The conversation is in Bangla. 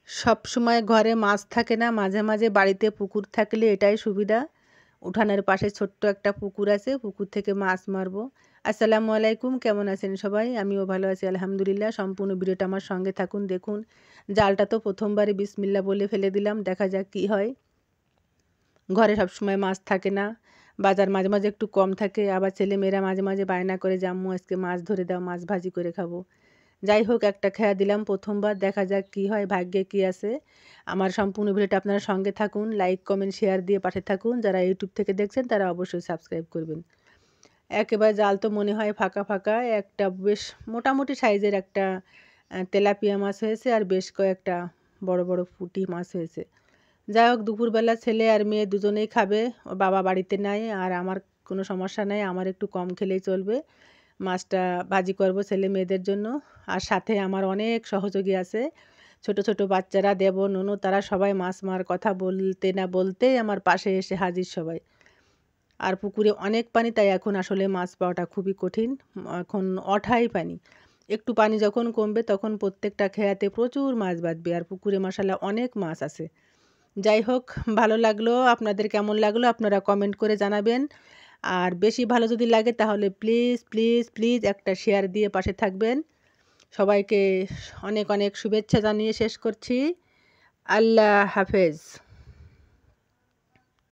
সব সময় ঘরে মাছ থাকে না, মাঝে মাঝে বাড়িতে পুকুর থাকলে এটাই সুবিধা। উঠানের পাশে ছোট্ট একটা পুকুর আছে, পুকুর থেকে মাছ মারবো। আসসালামু আলাইকুম, কেমন আছেন সবাই? আমিও ভালো আছি আলহামদুলিল্লাহ। সম্পূর্ণ ভিডিওটা আমার সঙ্গে থাকুন, দেখুন। জালটা তো প্রথমবারই বিসমিল্লা বলে ফেলে দিলাম, দেখা যাক কি হয়। ঘরে সব সময় মাছ থাকে না, বাজার মাঝে মাঝে একটু কম থাকে, আবার ছেলেমেয়েরা মাঝে মাঝে বায়না করে যে আম্মু আজকে মাছ ধরে দাও, মাছ ভাজি করে খাবো। যাই হোক, একটা খেয়া দিলাম প্রথমবার, দেখা যাক কি হয়, ভাগ্যে কি আছে। আমার সম্পূর্ণ ভিডিওটা আপনারা সঙ্গে থাকুন, লাইক কমেন্ট শেয়ার দিয়ে পাশে থাকুন। যারা ইউটিউব থেকে দেখছেন তারা অবশ্যই সাবস্ক্রাইব করবেন। একেবারে জাল তো মনে হয় ফাঁকা ফাঁকা, একটা বেশ মোটামুটি সাইজের একটা তেলাপিয়া মাছ হয়েছে, আর বেশ কয়েকটা বড় বড় পুঁটি মাছ হয়েছে। যাই হোক, দুপুরবেলা ছেলে আর মেয়ে দুজনেই খাবে, ওর বাবা বাড়িতে নাই, আর আমার কোনো সমস্যা নাই, আমার একটু কম খেলেই চলবে। মাছটা ভাজি করব ছেলে মেয়েদের জন্য, আর সাথে আমার অনেক সহযোগী আছে, ছোট ছোট বাচ্চারা, দেবর ননদ, তারা সবাই মাছ মারার কথা বলতে না বলতেই আমার পাশে এসে হাজির সবাই। আর পুকুরে অনেক পানি, তাই এখন আসলে মাছ পাওয়াটা খুবই কঠিন, এখন অঠাই পানি। একটু পানি যখন কমবে তখন প্রত্যেকটা খেয়াতে প্রচুর মাছ বাঁধবে, আর পুকুরে মাশাআল্লাহ অনেক মাছ আছে। যাই হোক, ভালো লাগলো। আপনাদের কেমন লাগলো আপনারা কমেন্ট করে জানাবেন। আর বেশি ভালো যদি লাগে তাহলে প্লিজ প্লিজ প্লিজ একটা শেয়ার দিয়ে পাশে থাকবেন। সবাইকে অনেক অনেক শুভেচ্ছা জানিয়ে শেষ করছি। আল্লাহ হাফেজ।